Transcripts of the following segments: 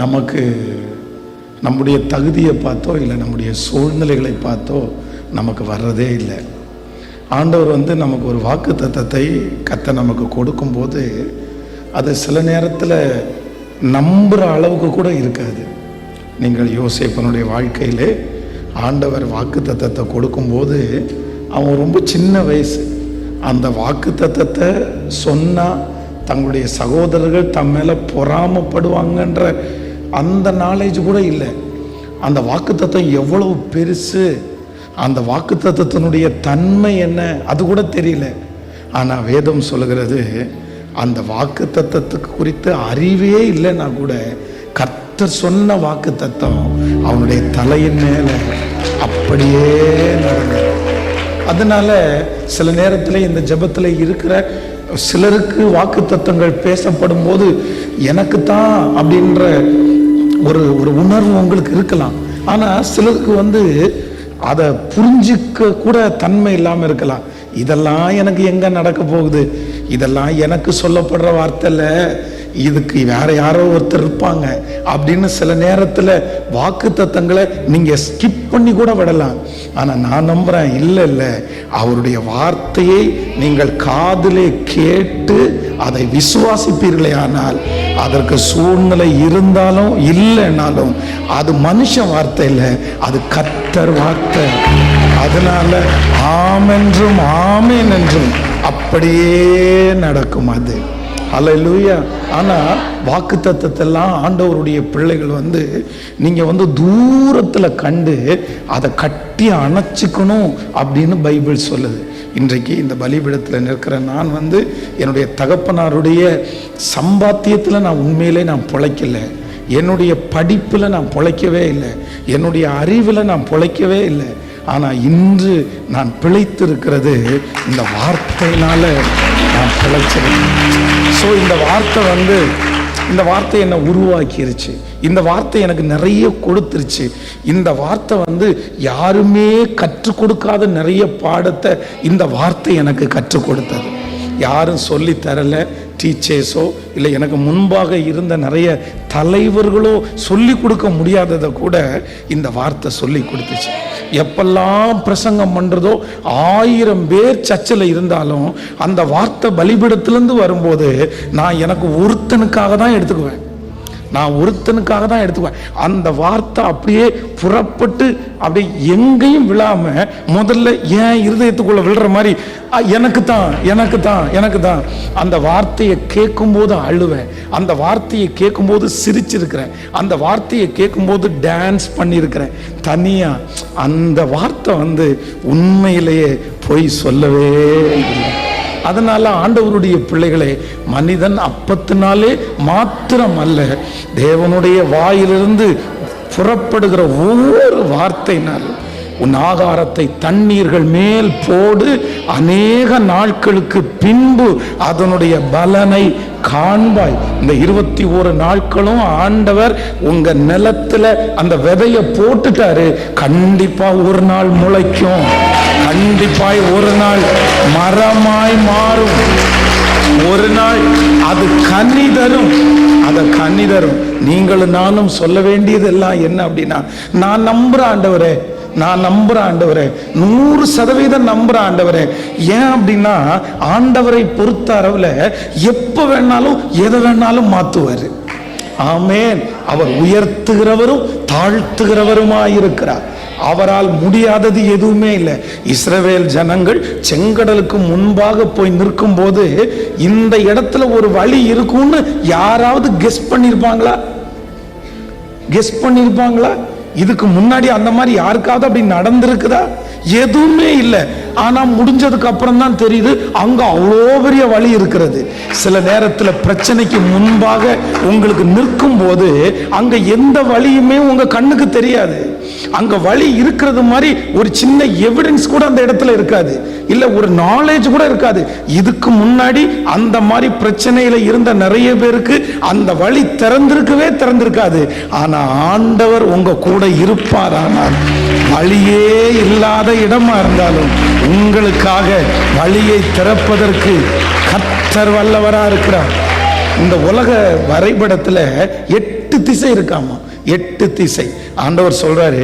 நமக்கு நம்முடைய தகுதியை பார்த்தோ இல்லை நம்முடைய சூழ்நிலைகளை பார்த்தோ நமக்கு வர்றதே இல்லை. ஆண்டவர் நமக்கு ஒரு வாக்கு தத்தத்தை நமக்கு கொடுக்கும்போது அது சில நேரத்தில் நம்புகிற அளவுக்கு கூட இருக்காது. நீங்கள் யோசேப்பனுடைய வாழ்க்கையிலே ஆண்டவர் வாக்கு தத்தத்தை கொடுக்கும்போது அவன் ரொம்ப சின்ன வயசு. அந்த வாக்கு தத்தத்தை சொன்னால் தங்களுடைய சகோதரர்கள் தம் மேலே பொறாமப்படுவாங்கன்ற அந்த நாலேஜ் கூட இல்லை. அந்த வாக்கு தத்தம் எவ்வளவு பெருசு, அந்த வாக்கு தத்தத்தினுடைய தன்மை என்ன அது கூட தெரியல. ஆனால் வேதம் சொல்லுகிறது அந்த வாக்கு தத்தத்துக்கு குறித்து அறிவே இல்லைன்னா கூட கர்த்தர் சொன்ன வாக்கு தத்தம் அவனுடைய தலையின் மேலே அப்படியே நடந்தது. அதனால சில நேரத்தில் இந்த ஜெபத்தில் இருக்கிற சிலருக்கு வாக்கு தத்தங்கள் பேசப்படும் போது எனக்கு தான் அப்படின்ற ஒரு உணர்வு உங்களுக்கு இருக்கலாம். ஆனால் சிலருக்கு அதை புரிஞ்சிக்க கூட தன்மை இல்லாமல் இருக்கலாம். இதெல்லாம் எனக்கு எங்கே நடக்க போகுது, இதெல்லாம் எனக்கு சொல்லப்படுற வார்த்தை இல்லை, இதுக்கு வேற யாரோ ஒருத்தர் இருப்பாங்க அப்படின்னு சில நேரத்தில் வாக்கு தத்தங்களை நீங்கள் ஸ்கிப் பண்ணி கூட விடலாம். ஆனால் நான் நம்புகிறேன், இல்லை அவருடைய வார்த்தையை நீங்கள் காதிலே கேட்டு அதை விசுவாசிப்பீர்களே ஆனால் அதற்கு சூழ்நிலை இருந்தாலும் இல்லைன்னாலும் அது மனுஷன் வார்த்தை இல்லை, அது கர்த்தர் வார்த்தை. அதனால ஆமென்றும் ஆமேன் என்றும் அப்படியே நடக்கும். அது அல்லேலூயா. ஆனால் வாக்கு தத்தத்தெல்லாம் ஆண்டவருடைய பிள்ளைகள் நீங்கள் தூரத்தில் கண்டு அதை கட்டி அணைச்சிக்கணும் அப்படின்னு பைபிள் சொல்லுது. இன்றைக்கு இந்த பலிபீடத்தில் நிற்கிற நான் என்னுடைய தகப்பனாருடைய சம்பாத்தியத்தில் நான் உண்மையிலே நான் பிழைக்கல, என்னுடைய படிப்பில் நான் பிழைக்கவே இல்லை, என்னுடைய அறிவில் நான் பிழைக்கவே இல்லை. ஆனால் இன்று நான் பிழைத்திருக்கிறது இந்த வார்த்தையினால நான் பிழைச்சிருக்கேன். ஸோ இந்த வார்த்தை என்னை உருவாக்கிருச்சு, இந்த வார்த்தை எனக்கு நிறைய கொடுத்துருச்சு. இந்த வார்த்தை யாருமே கற்றுக் கொடுக்காத நிறைய பாடத்தை இந்த வார்த்தை எனக்கு கற்றுக் கொடுத்தது. யாரும் சொல்லி தரல, டீச்சர்ஸோ இல்லை எனக்கு முன்பாக இருந்த நிறைய தலைவர்களோ சொல்லி கொடுக்க முடியாததை கூட இந்த வார்த்தை சொல்லி கொடுத்துச்சு. எப்பெல்லாம் பிரசங்கம் பண்ணுறதோ 1000 பேர் சர்ச்சில் இருந்தாலும் அந்த வார்த்தை பலிபீடத்திலேருந்து வரும்போது நான் எனக்கு ஒருத்தனுக்காக தான் எடுத்துக்குவேன், அந்த வார்த்தை அப்படியே புறப்பட்டு அப்படியே எங்கேயும் விழாம முதல்ல என் இருதயத்துக்குள்ள விழுற மாதிரி எனக்கு தான் அந்த வார்த்தையை கேட்கும்போது அழுவேன், அந்த வார்த்தையை கேட்கும்போது சிரிச்சிருக்கிறேன், அந்த வார்த்தையை கேட்கும்போது டான்ஸ் பண்ணியிருக்கிறேன் தனியா. அந்த வார்த்தை உண்மையிலேயே பொய் சொல்லவே இல்லை. அதனால ஆண்டவருடைய பிள்ளைகளே, மனிதன் அப்பத்தினாலே மாத்திரம் அல்ல, தேவனுடைய வாயிலிருந்து புறப்படுகிற ஒவ்வொரு வார்த்தையினாலும் உன் ஆகாரத்தை தண்ணீர்கள் மேல் போடு, அநேக நாட்களுக்கு பின்பு அதனுடைய பலனை காண்பாய். இந்த 21 நாட்களும் ஆண்டவர் உங்க நிலத்துல அந்த விதைய போட்டுட்டாரு. கண்டிப்பா ஒரு நாள் முளைக்கும், கண்டிப்பாய் ஒரு நாள் மரமாய் மாறும், ஒரு நாள் அது கனி தரும். நீங்களும் நானும் சொல்ல வேண்டியதெல்லாம் என்ன அப்படின்னா, நான் நம்புறேன் ஆண்டவரே, 100% நம்புற ஆண்டவரே. ஏன் அப்படின்னா ஆண்டவரை பொறுத்த அளவுல எப்ப வேணாலும் எதை வேணாலும் மாத்துவாரு. ஆமென். அவர் உயர்த்துகிறவரும் தாழ்த்துகிறவருமாயிருக்கிறார். அவரால் முடியாதது எதுவுமே இல்லை. இஸ்ரவேல் ஜனங்கள் செங்கடலுக்கு முன்பாக போய் நிற்கும் போது இந்த இடத்துல ஒரு வழி இருக்கும்னு யாராவது கெஸ் பண்ணிருப்பாங்களா? இதுக்கு முன்னாடி அந்த மாதிரி யாருக்காவது அப்படி நடந்திருக்குதா? எதுவுமே இல்லை. ஆனா முடிஞ்சதுக்கு அப்புறம் தான் தெரியுது அங்க அவ்வளோ பெரிய வழி இருக்கிறது. சில நேரத்தில் பிரச்சனைக்கு முன்பாக உங்களுக்கு நிற்கும் போது அங்க எந்த வழியுமே உங்க கண்ணுக்கு தெரியாது. அங்க வழி இருக்கிறது மாதிரி ஒரு சின்ன எவிடன்ஸ் கூட அந்த இடத்துல இருக்காது, இல்ல ஒரு நாலேஜ் கூட இருக்காது. இதுக்கு முன்னாடி அந்த மாதிரி பிரச்சனையில இருந்த நிறைய பேருக்கு அந்த வழி திறந்திருக்காது. ஆனா ஆண்டவர் உங்க கூட இருப்பாரானால் வழியே இல்லாத இடமா இருந்தாலும் உங்களுக்காக வழியை திறப்பதற்கு கர்த்தர் வல்லவரா இருக்கிறார். இந்த உலக வரைபடத்துல 8 8 திசை இருக்காமா, 8 திசை. ஆண்டவர் சொல்றாரு,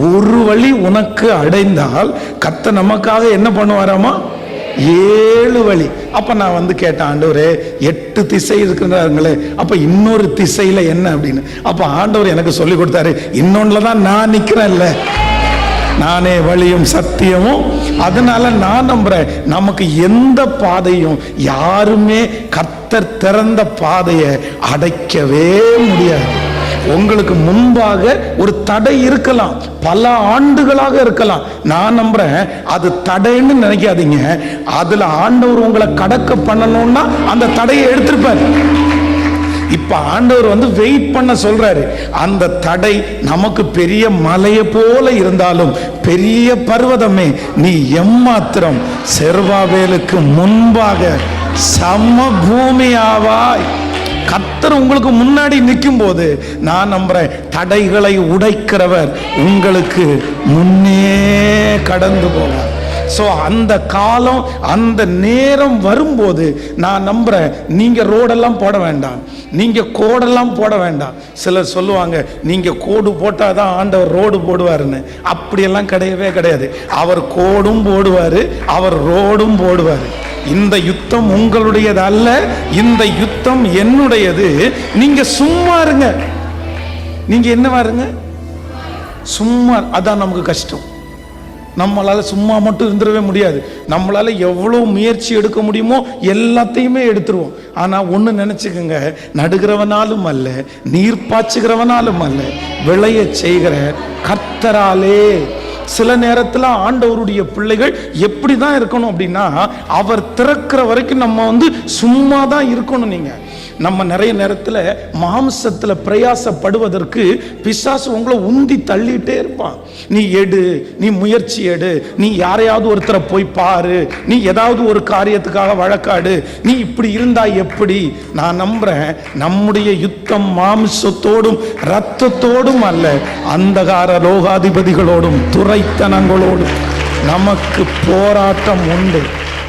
ஒரு வழி உனக்கு அடைந்தால் கர்த்தர் நமக்காக என்ன பண்ணுவாராமா, 7 வழி. அப்ப நான் வந்து கேட்டேன், ஆண்டவரே 8 திசை இருக்கிறாங்களே, அப்ப இன்னொரு திசையில என்ன அப்படின்னு. அப்ப ஆண்டவர் எனக்கு சொல்லி கொடுத்தாரு, இன்னொன்னுலதான் நான் நிக்கிறேன்ல, நானே வழியும் சத்தியமும். அதனால நான் நம்புறேன், நமக்கு எந்த பாதையும் யாருமே கர்த்தர் திறந்த பாதையை அடைக்கவே முடியாது. உங்களுக்கு முன்பாக ஒரு தடை இருக்கலாம், பல ஆண்டுகளாக இருக்கலாம். நான் நம்புறேன் அது தடைன்னு நினைக்காதீங்க. அதுல ஆண்டவர் உங்களை கடக்க பண்ணணும்னா அந்த தடையை எடுத்திருப்பார். இப்ப ஆண்டவர் வந்து வெயிட் பண்ண சொல்றாரு. அந்த தடை நமக்கு பெரிய மலையை போல இருந்தாலும், பெரிய பர்வதமே நீ எம்மாத்திரம் செருபாபேலுக்கு முன்பாக சமபூமி ஆவாய். கர்த்தர் உங்களுக்கு முன்னாடி நிற்கும் போது நான் நம்புறேன், தடைகளை உடைக்கிறவர் உங்களுக்கு முன்னே கடந்து போவார். ஸோ அந்த காலம், அந்த நேரம் வரும்போது நான் நம்புறேன், நீங்க ரோடெல்லாம் போட வேண்டாம், நீங்க கோடெல்லாம் போட வேண்டாம். சிலர் சொல்லுவாங்க, நீங்க கோடு போட்டாதான் ஆண்டவர் ரோடு போடுவாருன்னு. அப்படியெல்லாம் கிடையவே கிடையாது. அவர் கோடும் போடுவாரு, அவர் ரோடும் போடுவாரு. இந்த யுத்தம் உங்களுடையது அல்ல, இந்த யுத்தம் என்னுடையது. நீங்க சும்மா இருங்க. நீங்க என்னவா இருங்க, சும்மா. அதான் நமக்கு கஷ்டம். நம்மளால சும்மா மட்டும் இருந்துடவே முடியாது. நம்மளால எவ்வளவு முயற்சி எடுக்க முடியுமோ எல்லாத்தையுமே எடுத்துருவோம். ஆனா ஒண்ணு நினைச்சுக்கோங்க, நடுகிறவனாலும் அல்ல, நீர் பாய்ச்சுகிறவனாலும் அல்ல, விளைய செய்கிற கர்த்தராலே. சில நேரத்தில் ஆண்டவருடைய பிள்ளைகள் எப்படி தான் இருக்கணும் அப்படின்னா, அவர் திறக்கிற வரைக்கும் நம்ம வந்து சும்மா தான் இருக்கணும். நீங்க நம்ம நிறைய நேரத்தில் மாம்சத்தில் பிரயாசப்படுவதற்கு பிசாசு உங்களை உந்தி தள்ளிட்டே இருப்பான். நீ எடு, நீ முயற்சி எடு, நீ யாரையாவது ஒருத்தரை போய் பாரு, நீ ஏதாவது ஒரு காரியத்துக்காக வழக்காடு, நீ இப்படி இருந்தா எப்படி. நான் நம்புறேன், நம்முடைய யுத்தம் மாம்சத்தோடும் இரத்தத்தோடும் அல்ல, அந்தகார லோகாதிபதிகளோடும் துரைத்தனங்களோடும் நமக்கு போராட்டம் உண்டு.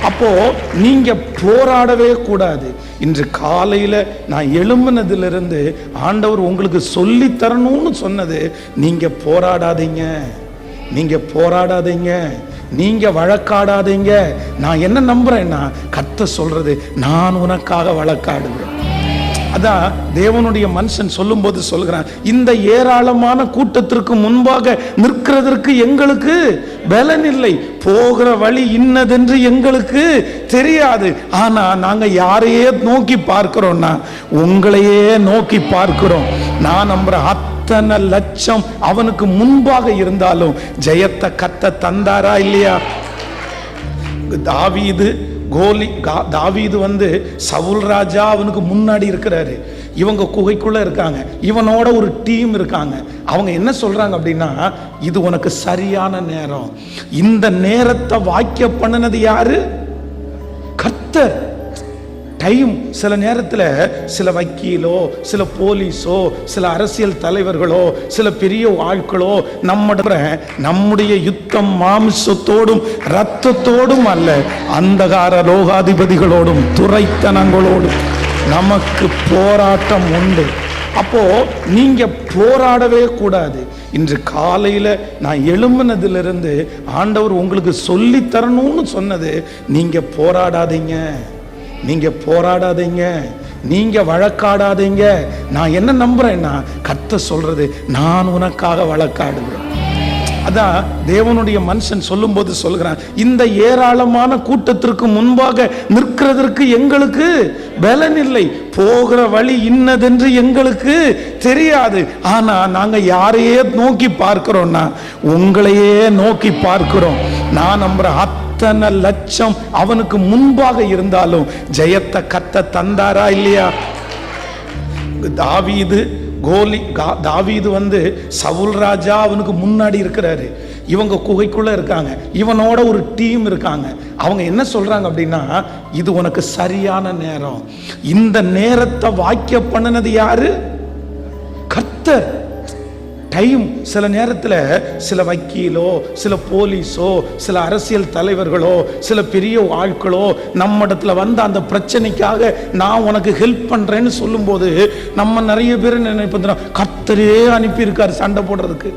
அப்போ நீங்க போராடவே கூடாது. இன்று காலையில நான் எழும்பினதிலிருந்து ஆண்டவர் உங்களுக்கு சொல்லி தரணும்னு சொன்னது, நீங்க போராடாதீங்க, நீங்க போராடாதீங்க, நீங்க வழக்காடாதீங்க. நான் என்ன நம்புறேன்னா, கர்த்தர் சொல்றது, நான் உனக்காக வழக்காடுவேன். அதான் தேவனுடைய மனுஷன் சொல்லும் போது சொல்கிறான், இந்த ஏராளமான கூட்டத்திற்கு முன்பாக நிற்கிறதற்கு எங்களுக்கு பலன் இல்லை, போகிற வழி இன்னதென்று எங்களுக்கு தெரியாது. ஆனா நாங்க யாரையே நோக்கி பார்க்கிறோம்னா, உங்களையே நோக்கி பார்க்கிறோம். நான் நம்புறேன், அத்தனை லட்சம் அவனுக்கு முன்பாக இருந்தாலும் ஜெயத்தை கர்த்தர் தந்தாரா இல்லையா? தாவீது வந்து சவுல் ராஜா அவனுக்கு முன்னாடி இருக்கிறாரு. இவங்க குகைக்குள்ள இருக்காங்க, இவனோட ஒரு டீம் இருக்காங்க. அவங்க என்ன சொல்றாங்க அப்படின்னா, இது உனக்கு சரியான நேரம். இந்த நேரத்தை வாக்கிய பண்ணினது யாரு? கர்த்தர். டைம் சில நேரத்தில் சில வக்கீலோ, சில போலீஸோ, சில அரசியல் தலைவர்களோ, சில பெரிய ஆட்களோ நம்முடைய யுத்தம் மாம்சத்தோடும் இரத்தத்தோடும் அல்ல, அந்தகார லோகாதிபதிகளோடும் துரைத்தனங்களோடும் நமக்கு போராட்டம் உண்டு. அப்போ நீங்க போராடவே கூடாது. இன்று காலையில நான் எழும்பினதிலிருந்து ஆண்டவர் உங்களுக்கு சொல்லி தரணும்னு சொன்னது, நீங்க போராடாதீங்க, நீங்க போராடாதீங்க, நீங்க வழக்காடாதீங்க. நான் என்ன நம்புறேன்னா, கர்த்தர் சொல்றது, நான் உனக்காக வழக்காடுவேன். அதான் தேவனுடைய மனுஷன் சொல்லும் போது சொல்கிறான், இந்த ஏராளமான கூட்டத்திற்கு முன்பாக நிற்கிறதற்கு எங்களுக்கு பலன் இல்லை, போகிற வழி இன்னதென்று எங்களுக்கு தெரியாது. ஆனா நாங்க யாரையே நோக்கி பார்க்கிறோம்னா, உங்களையே நோக்கி பார்க்கிறோம். நான் நம்புறேன், அத்தனை லட்சம் அவனுக்கு முன்பாக இருந்தாலும் ஜெயத்தை கர்த்தர் தந்தாரா இல்லையா? தாவீது வந்து சவுல் ராஜா அவனுக்கு முன்னாடி இருக்கிறாரு. இவங்க குகைக்குள்ள இருக்காங்க, இவனோட ஒரு டீம் இருக்காங்க. அவங்க என்ன சொல்றாங்க அப்படின்னா, இது உனக்கு சரியான நேரம். இந்த நேரத்தை வாக்கிய பண்ணினது யாரு? கர்த்தர். டைம் சில நேரத்தில் சில வக்கீலோ, சில போலீஸோ, சில அரசியல் தலைவர்களோ, சில பெரிய ஆட்களோ நம்ம இடத்துல வந்து அந்த பிரச்சனைக்காக நான் உனக்கு ஹெல்ப் பண்றேன்னு சொல்லும்போது நம்ம நிறைய பேர் நினைப்போம், கர்த்தரே அனுப்பியிருக்காரு சண்டை போடுறதுக்கு,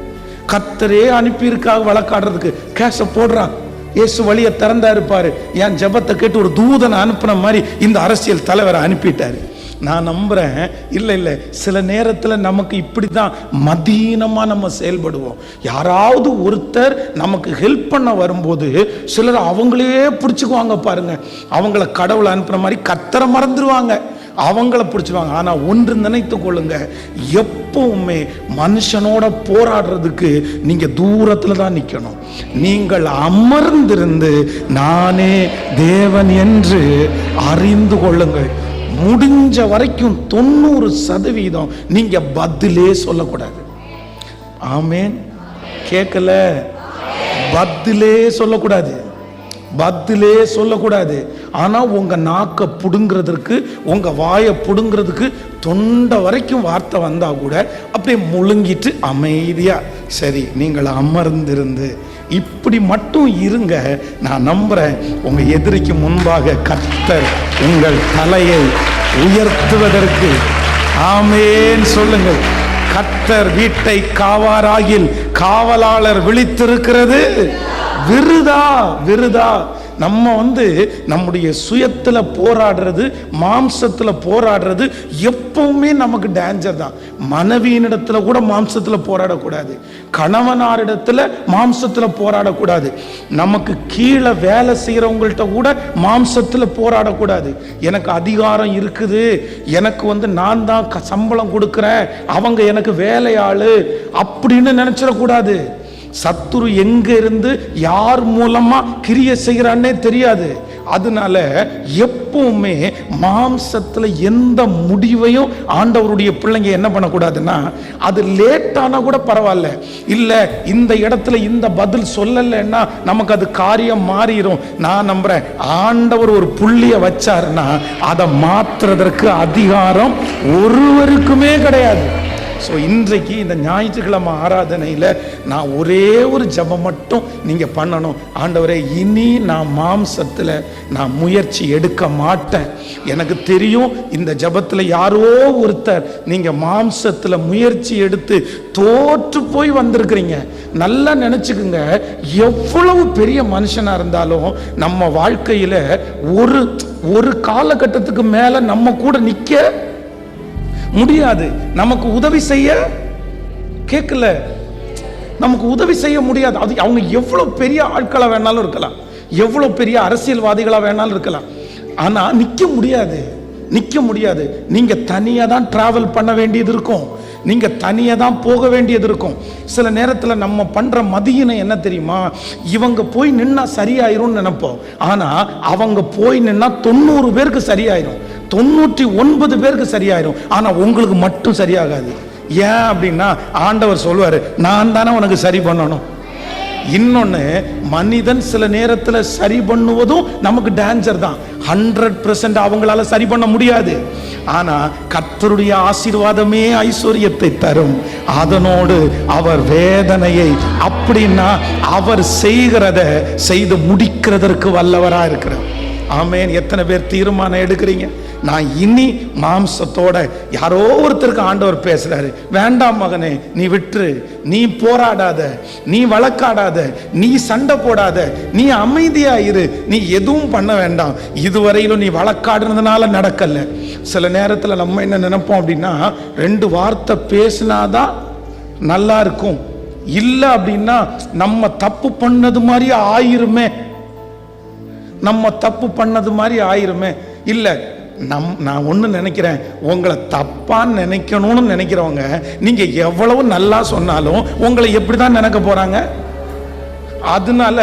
கர்த்தரே அனுப்பியிருக்காக வழக்காடுறதுக்கு. கேஸை போடுறான், இயேசு வழியை திறந்தா இருப்பாரு, என் ஜெபத்தை கேட்டு ஒரு தூதனை அனுப்பின மாதிரி இந்த அரசியல் தலைவரை அனுப்பிட்டாரு. நான் நம்புறேன், இல்லை சில நேரத்தில் நமக்கு இப்படி தான் மதீனமாக நம்ம செயல்படுவோம். யாராவது ஒருத்தர் நமக்கு ஹெல்ப் பண்ண வரும்போது சிலர் அவங்களே பிடிச்சிக்குவாங்க பாருங்க, அவங்கள கடவுளை அனுப்புற மாதிரி கர்த்தரை மறந்துடுவாங்க, அவங்கள பிடிச்சிருவாங்க. ஆனால் ஒன்று நினைத்து கொள்ளுங்க, எப்பவுமே மனுஷனோட போராடுறதுக்கு நீங்க தூரத்தில் தான் நிற்கணும். நீங்கள் அமர்ந்திருந்து நானே தேவன் என்று அறிந்து கொள்ளுங்கள். முடிஞ்ச வரைக்கும் 90% நீங்க பதிலே சொல்லக்கூடாது. ஆமேன். கேட்கல? பதிலே சொல்லக்கூடாது, பதிலே சொல்லக்கூடாது. ஆனா உங்க நாக்க புடுங்கிறதுக்கு, உங்க வாயை புடுங்கிறதுக்கு தொண்டை வரைக்கும் வார்த்தை வந்தா கூட அப்படியே முழுங்கிட்டு அமைதியா சரி நீங்கள் அமர்ந்திருந்து இப்படி மட்டும் இருங்க. நான் நம்புறேன் உங்க எதிரிக்கு முன்பாக கர்த்தர் உங்கள் தலையை உயர்த்துவதற்கு. ஆமேன் சொல்லுங்கள். கர்த்தர் வீட்டை காவாராகில் காவலாளர் விழித்திருக்கிறது விருதா, விருதா. நம்ம நம்முடைய சுயத்துல போராடுறது, மாம்சத்துல போராடுறது எப்பவுமே நமக்கு டேஞ்சர் தான். மனைவியினிடத்துல கூட மாம்சத்துல போராடக்கூடாது, கணவனாரிடத்துல மாம்சத்துல போராடக்கூடாது, நமக்கு கீழே வேலை செய்யறவங்கள்ட்ட கூட மாம்சத்துல போராடக்கூடாது. எனக்கு அதிகாரம் இருக்குது, எனக்கு நான் தான் சம்பளம் கொடுக்கிறேன், அவங்க எனக்கு வேலையாளு அப்படின்னு நினைச்சிடக்கூடாது. சத்துரு எங்க இருந்து யார் மூலமா கிரியை செய்கிறான்னே தெரியாது. அதனால எப்பவுமே மாம்சத்துல எந்த முடிவையும் ஆண்டவருடைய பிள்ளைங்க என்ன பண்ணக்கூடாதுன்னா, அது லேட்டானா கூட பரவாயில்ல, இல்ல இந்த இடத்துல இந்த பதில் சொல்லலைன்னா நமக்கு அது காரியம் மாறிடும். நான் நம்புறேன், ஆண்டவர் ஒரு புள்ளிய வச்சாருன்னா அதை மாற்றுறதற்கு அதிகாரம் ஒருவருக்குமே கிடையாது. ஸோ இன்றைக்கு இந்த ஞாயிற்றுக்கிழமை ஆராதனையில் நான் ஒரே ஒரு ஜெபம் மட்டும் நீங்கள் பண்ணணும். ஆண்டவரே, இனி நான் மாம்சத்தில் நான் முயற்சி எடுக்க மாட்டேன். எனக்கு தெரியும் இந்த ஜெபத்தில் யாரோ ஒருத்தர் நீங்கள் மாம்சத்தில் முயற்சி எடுத்து தோற்று போய் வந்திருக்கிறீங்க. நல்லா நினச்சிக்குங்க, எவ்வளவு பெரிய மனுஷனாக இருந்தாலும் நம்ம வாழ்க்கையில் ஒரு காலகட்டத்துக்கு மேலே நம்ம கூட நிற்க முடியாது. நமக்கு உதவி செய்ய கேட்கல, நமக்கு உதவி செய்ய முடியாது. அது அவங்க எவ்வளவு பெரிய ஆட்களா வேணாலும் இருக்கலாம், எவ்வளவு பெரிய அரசியல்வாதிகளா வேணாலும் இருக்கலாம், ஆனா நிக்க முடியாது, நிக்க முடியாது. நீங்க தனியா தான் டிராவல் பண்ண வேண்டியது இருக்கும், நீங்க தனியா தான் போக வேண்டியது இருக்கும். சில நேரத்தில் நம்ம பண்ற மதியினை என்ன தெரியுமா, இவங்க போய் நின்னா சரியாயிரும் நினைப்போம். ஆனா அவங்க போய் நின்னா 90 பேருக்கு சரியாயிரும், 99 பேருக்கு சரியாயிரும். ஆனா உங்களுக்கு மட்டும் சரியாகாது. ஏன் அப்படின்னா ஆண்டவர் சொல்வாரு, நான் தானே உனக்கு சரி பண்ணணும். இன்னொன்னு, மனிதன் சில நேரத்தில் சரி பண்ணுவதும் நமக்கு டேஞ்சர் தான். 100% அவங்களால சரி பண்ண முடியாது. ஆனா கர்த்தருடைய ஆசீர்வாதமே ஐஸ்வர்யத்தை தரும், அதனோடு அவர் வேதனையை, அப்படின்னா அவர் செய்கிறத செய்து முடிக்கிறதற்கு வல்லவரா இருக்கிறார். ஆமேன். எத்தனை பேர் தீர்மானம் எடுக்கிறீங்க, நான் இனி மாம்சத்தோட? யாரோ ஒருத்தருக்கு ஆண்டவர் பேசுறாரு, வேண்டாம் மகனே, நீ விட்டுரு, நீ போராடாத, நீ வழக்காடாத, நீ சண்டை போடாத, நீ அமைதியா இரு, நீ எதுவும் பண்ண வேண்டாம். இதுவரையிலும் நீ வழக்காடுனதுனால நடக்கல. சில நேரத்தில் நம்ம என்ன நினைப்போம் அப்படின்னா, 2 வார்த்தை பேசினாதான் நல்லா இருக்கும், இல்லை அப்படின்னா நம்ம தப்பு பண்ணது மாதிரி ஆயிருமே, நம்ம தப்பு பண்ணது மாதிரி ஆயிருமே. இல்லை, நான் ஒன்று நினைக்கிறேன், உங்களை தப்பான்னு நினைக்கணும்னு நினைக்கிறவங்க நீங்க எவ்வளவு நல்லா சொன்னாலும் உங்களை எப்படி தான் நினைக்க போறாங்க. அதனால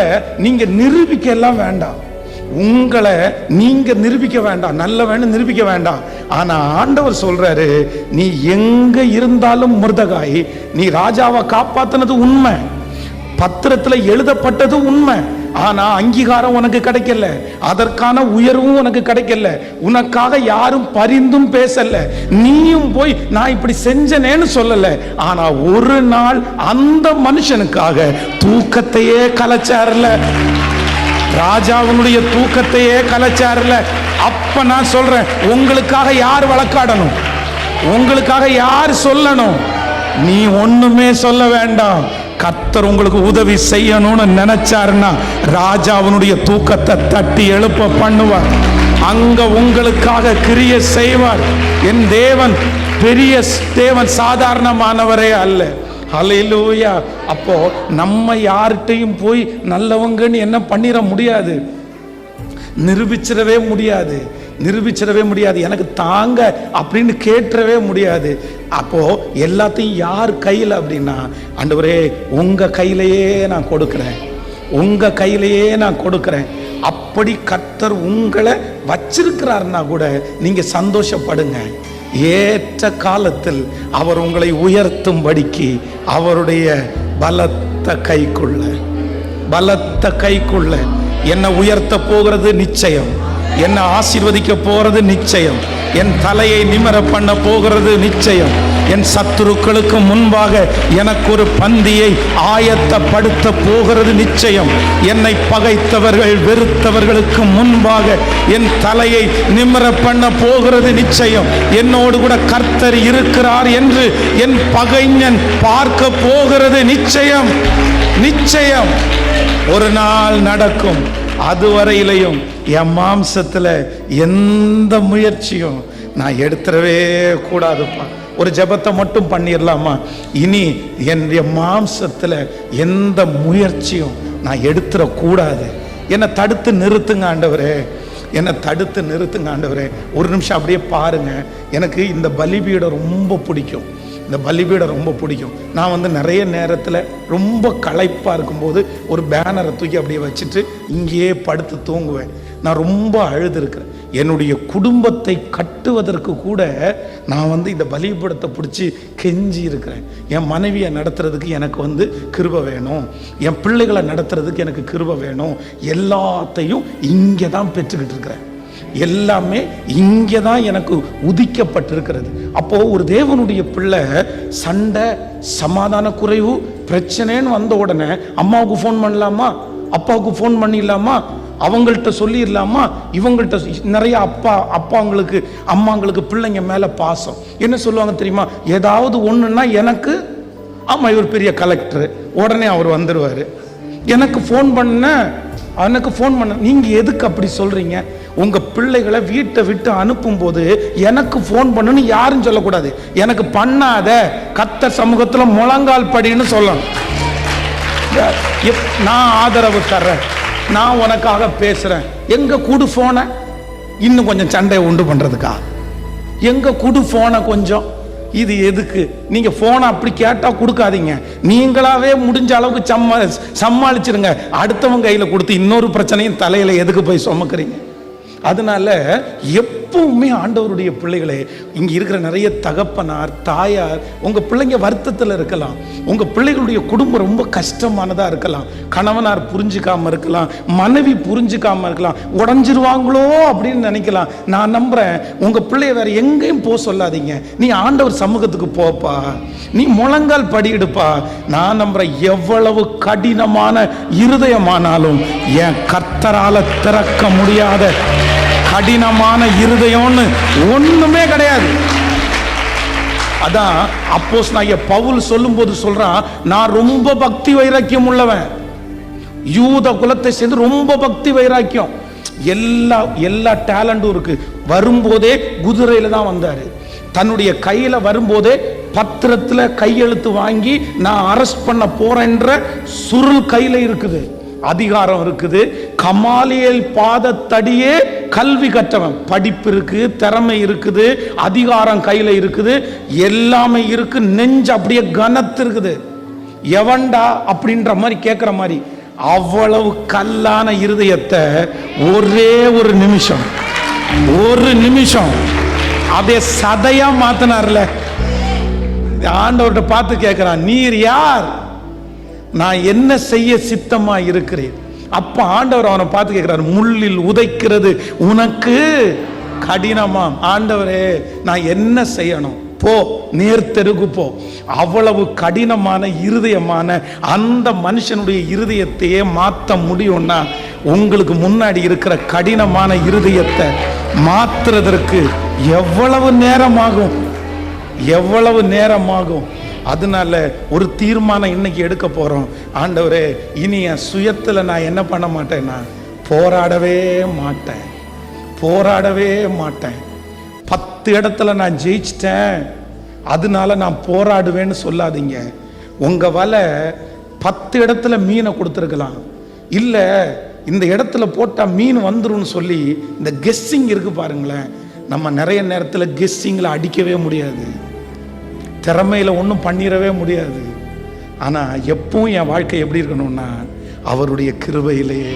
நீங்க நிரூபிக்க எல்லாம் வேண்டாம், உங்களை நீங்க நிரூபிக்க வேண்டாம், நல்ல வேணும் நிரூபிக்க வேண்டாம். ஆனா ஆண்டவர் சொல்றாரு, நீ எங்க இருந்தாலும் முர்தகாய், நீ ராஜாவை காப்பாத்தினது உண்மை, பத்திரத்துல எழுதப்பட்டது உண்மை, ஆனா அங்கீகாரம் உனக்கு கிடைக்கல, அதற்கான உயர்வும் உனக்கு கிடைக்கல, உனக்காக யாரும் பரிந்தும் பேசல, நீயும் போய் நான் இப்படி செஞ்சனேன்னு சொல்லல. ஆனா ஒரு நாள் அந்த மனுஷனுக்காக தூக்கத்தையே கலைச்சார்ல, ராஜாவினுடைய தூக்கத்தையே கலைச்சார்ல. அப்ப நான் சொல்றேன், உங்களுக்காக யார் வழக்காடணும்? உங்களுக்காக யார் சொல்லணும்? நீ ஒண்ணுமே சொல்ல வேண்டாம். கர்த்தர் உங்களுக்கு உதவி செய்யணும்னு நினைச்சாருன்னா ராஜாவினுடைய தூக்கத்தை தட்டி எழுப்ப பண்ணுவார். அங்க உங்களுக்காக கிரியை செய்வார். என் தேவன் பெரிய தேவன், சாதாரணமானவரே அல்ல. ஹல்லேலூயா. அப்போ நம்ம யார்கிட்டையும் போய் நல்லவங்கன்னு என்ன பண்ணிட முடியாது, நிரூபிச்சிடவே முடியாது, நிரூபிச்சிடவே முடியாது. எனக்கு தாங்க அப்படின்னு கேட்டுறவே முடியாது. அப்போ எல்லாத்தையும் யார் கையில் அப்படின்னா, ஆண்டவரே உங்க கையிலேயே நான் கொடுக்கிறேன், உங்க கையிலேயே நான் கொடுக்கிறேன். அப்படி கர்த்தர் உங்களை வச்சிருக்கிறாருன்னா கூட நீங்க சந்தோஷப்படுங்க. ஏற்ற காலத்தில் அவர் உங்களை உயர்த்தும்படிக்கு அவருடைய பலத்த கைக்குள்ள என்னை உயர்த்த போகிறது நிச்சயம், என்னை ஆசீர்வதிக்க போறது நிச்சயம், என் தலையை நிமிர பண்ண போகிறது நிச்சயம், என் சத்துருக்களுக்கு முன்பாக எனக்கு ஒரு பந்தியை ஆயத்தப்படுத்த போகிறது நிச்சயம், என்னை பகைத்தவர்கள் வெறுத்தவர்களுக்கு முன்பாக என் தலையை நிமிர பண்ண போகிறது நிச்சயம், என்னோடு கூட கர்த்தர் இருக்கிறார் என்று என் பகைஞன் பார்க்க போகிறது நிச்சயம். நிச்சயம் ஒரு நாள் நடக்கும். அதுவரையிலையும் என் மாம்சத்துல எந்த முயற்சியும் நான் எடுத்துடவே கூடாதுப்பா. ஒரு ஜெபத்தை மட்டும் பண்ணிடலாமா? இனி என் மாம்சத்துல எந்த முயற்சியும் நான் எடுத்துடக்கூடாது. என்னை தடுத்து நிறுத்துங்க ஆண்டவரே, என்னை தடுத்து நிறுத்துங்க ஆண்டவரே. ஒரு நிமிஷம் அப்படியே பாருங்க. எனக்கு இந்த பலிபீடம் ரொம்ப பிடிக்கும், இந்த பலிபீடம் ரொம்ப பிடிக்கும். நான் நிறைய நேரத்தில் ரொம்ப களைப்பாக இருக்கும்போது ஒரு பேனரை தூக்கி அப்படியே வச்சுட்டு இங்கேயே படுத்து தூங்குவேன். நான் ரொம்ப அழுதுருக்கிறேன். என்னுடைய குடும்பத்தை கட்டுவதற்கு கூட நான் இந்த பலிபீடத்தை பிடிச்சி கெஞ்சி இருக்கிறேன். என் மனைவியை நடத்துறதுக்கு எனக்கு கிருபை வேணும், என் பிள்ளைகளை நடத்துறதுக்கு எனக்கு கிருபை வேணும். எல்லாத்தையும் இங்கே தான் பெற்றுக்கிட்டு இருக்கிறேன். எல்லாமே இங்கே தான் எனக்கு உதிக்கப்பட்டிருக்கிறது. அப்போ ஒரு தேவனுடைய பிள்ளை சண்டை, சமாதான குறைவு, பிரச்சனைன்னு வந்த உடனே அம்மாவுக்கு ஃபோன் பண்ணலாமா, அப்பாவுக்கு ஃபோன் பண்ணிடலாமா, அவங்கள்ட்ட சொல்லிடலாமா, இவங்கள்ட்ட நிறைய அப்பாங்களுக்கு அம்மாங்களுக்கு பிள்ளைங்க மேலே பாசம். என்ன சொல்லுவாங்க தெரியுமா? ஏதாவது ஒன்றுன்னா எனக்கு, ஆமாம் இவர் பெரிய கலெக்டர், உடனே அவர் வந்துடுவார். எனக்கு ஃபோன் பண்ண நீங்கள் எதுக்கு அப்படி சொல்கிறீங்க? உங்கள் பிள்ளைகளை வீட்டை விட்டு அனுப்பும்போது எனக்கு ஃபோன் பண்ணுன்னு யாரும் சொல்லக்கூடாது. எனக்கு பண்ணாத, கர்த்தர் சமூகத்தில் முழங்கால் படின்னு சொல்லணும். நான் ஆதரவு தர்றேன், நான் உனக்காக பேசுகிறேன். எங்கே கூடு ஃபோனை, இன்னும் கொஞ்சம் சண்டையை உண்டு பண்ணுறதுக்கா? எங்கே கூடு ஃபோனை கொஞ்சம். இது எதுக்கு? நீங்க போனை அப்படி கேட்டா கொடுக்காதீங்க, நீங்களாவே முடிஞ்ச அளவுக்கு சமாளிச்சிருங்க. அடுத்தவங்க கையில கொடுத்து இன்னொரு பிரச்சனையும் தலையில எதுக்கு போய் சுமக்கிறீங்க? அதனால எப்பவுமே ஆண்டவருடைய பிள்ளைகளே, இங்க இருக்கிற நிறைய தகப்பனார், தாயார், உங்க பிள்ளைங்க வருத்தத்தில் இருக்கலாம், உங்க பிள்ளைகளுடைய குடும்பம் ரொம்ப கஷ்டமானதா இருக்கலாம், கணவனார் புரிஞ்சுக்காம இருக்கலாம், மனைவி புரிஞ்சுக்காம இருக்கலாம், உடஞ்சிருவாங்களோ அப்படின்னு நினைக்கலாம். நான் நம்புறேன், உங்க பிள்ளைய வேற எங்கேயும் போக சொல்லாதீங்க. நீ ஆண்டவர் சமூகத்துக்கு போப்பா, நீ முழங்கால் படியிடுப்பா. நான் நம்புறேன், எவ்வளவு கடினமான இருதயமானாலும் என் கர்த்தரால திறக்க முடியாத கடினமான இருதயம்னு ஒண்ணுமே கிடையாது. அதான் அப்போஸ்தலனாகிய பவுல் சொல்லும்போது சொல்றான், நான் ரொம்ப பக்தி வைராக்கியம் உள்ளவன், யூத குலத்தை சேர்ந்து ரொம்ப பக்தி வைராக்கியம், எல்லா டேலண்டும் இருக்கு. வரும்போதே குதிரையில தான் வந்தாரு, தன்னுடைய கையில வரும்போதே பத்திரத்துல கையெழுத்து வாங்கி நான் அரெஸ்ட் பண்ண போறேன்ற சுருள் கையில இருக்குது, அதிகாரம் இருக்குது. கமாலியேல் பாதத்தடியே கல்வி கற்றவன், படிப்பு இருக்கு, திறமை இருக்குது, அதிகாரம் கையில இருக்குது, எல்லாமே இருக்கு. நெஞ்சு அப்படியே கனத்து இருக்குது. எவன்டா அப்படின்ற மாதிரி கேட்கிற மாதிரி அவ்வளவு கல்லான இருதயத்தை ஒரே ஒரு நிமிஷம் அப்படியே சதையா மாத்தினார்ல. ஆண்டவர்கிட்ட பார்த்து கேட்கிறான், நீர் யார்? நான் என்ன செய்ய சித்தமா இருக்கிறேன்? அப்ப ஆண்டவர் அவனை பார்த்து கேட்கிறார், முள்ளில் உதைக்கிறது உனக்கு கடினமாம். ஆண்டவரே, நான் என்ன செய்யணும்? போ, நேர்த்தெருக்கு போ. அவ்வளவு கடினமான இருதயமான அந்த மனுஷனுடைய இருதயத்தையே மாற்ற முடியும்னா, உங்களுக்கு முன்னாடி இருக்கிற கடினமான இருதயத்தை மாற்றுறதற்கு எவ்வளவு நேரமாகும், எவ்வளவு நேரமாகும். அதனால ஒரு தீர்மானம் இன்னைக்கு எடுக்க போறோம். ஆண்டவரே, இனி என் சுயத்துல நான் என்ன பண்ண மாட்டேன்னா, போராடவே மாட்டேன், போராடவே மாட்டேன். 10 இடத்துல நான் ஜெயிச்சிட்டேன், அதனால நான் போராடுவேன்னு சொல்லாதீங்க. உங்க வலை 10 இடத்துல மீனை கொடுத்துருக்கலாம், இல்ல இந்த இடத்துல போட்டா மீன் வந்துரும்னு சொல்லி இந்த கெஸ்ஸிங் இருக்கு பாருங்களேன். நம்ம நிறைய நேரத்தில் கெஸ்ஸிங்ல அடிக்கவே முடியாது, திறமையில ஒன்றும் பண்ணிடவே முடியாது. ஆனா எப்பவும் என் வாழ்க்கை எப்படி இருக்கணும்னா, அவருடைய கிருபையிலேயே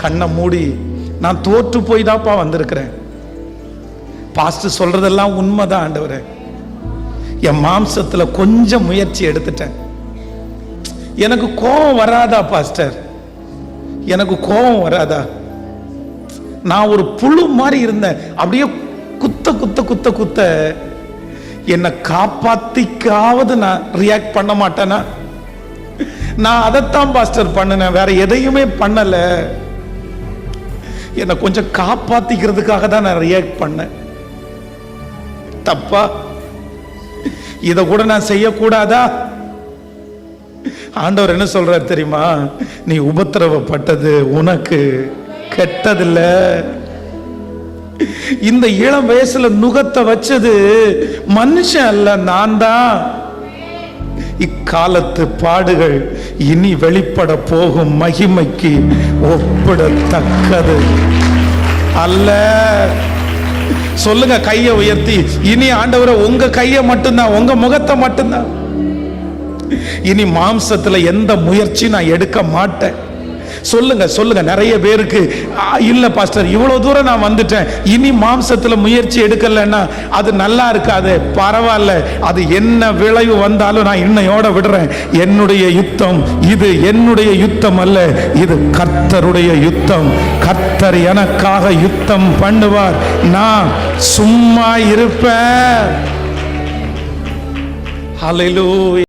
கண்ணை மூடி, நான் தோற்று போய் தான்ப்பா வந்திருக்கிறேன், பாஸ்டர் சொல்றதெல்லாம் உண்மைதான் ஆண்டவரே, என் மாம்சத்துல கொஞ்சம் முயற்சி எடுத்துட்டேன், எனக்கு கோபம் வராதா பாஸ்டர், எனக்கு கோபம் வராதா? நான் ஒரு புழு மாதிரி இருந்தேன், அப்படியே குத்த குத்த குத்த குத்த என்னை காப்பாத்திக்காவது நான் ரியாக்ட் பண்ண மாட்டேனா? நான் அதைத்தான் பாஸ்டர் பண்ணினேன், வேற எதையுமே பண்ணல. என்னை கொஞ்சம் காப்பாத்திக்கிறதுக்காக தான் நான் ரியாக்ட் பண்ணேன். தப்பா? இதை கூட நான் செய்யக்கூடாதா? ஆண்டவர் என்ன சொல்றார் தெரியுமா? நீ உபத்திரவப்பட்டது உனக்கு கெட்டதில்ல, இந்த இளம் வயசுல நுகத்தை வச்சது மனுஷன் அல்ல, நான் தான். இக்காலத்து பாடுகள் இனி வெளிப்பட போகும் மகிமைக்கு ஒப்பிடத்தக்கது அல்ல. சொல்லுங்க கையை உயர்த்தி, இனி ஆண்டவரை உங்க கையை மட்டும்தான், உங்க முகத்தை மட்டும்தான். இனி மாம்சத்துல எந்த முயற்சி நான் எடுக்க மாட்டேன். சொல்லுங்க சொல்லுங்க. நிறைய பேருக்கு இல்ல பாஸ்டர், இவ்வளவு தூரம் நான் வந்துட்டேன், இனி மாம்சத்துல முயற்சி எடுக்கலன்னா அது நல்லா இருக்காது. பரவாயில்ல, அது என்ன விளைவு வந்தாலும் நான் இன்னையோட விடுறேன். என்னுடைய யுத்தம் இது என்னுடைய யுத்தம் அல்ல, இது கர்த்தருடைய யுத்தம். கர்த்தர் எனக்காக யுத்தம் பண்ணுவார், நான் சும்மா இருப்பேன். ஹல்லேலூயா.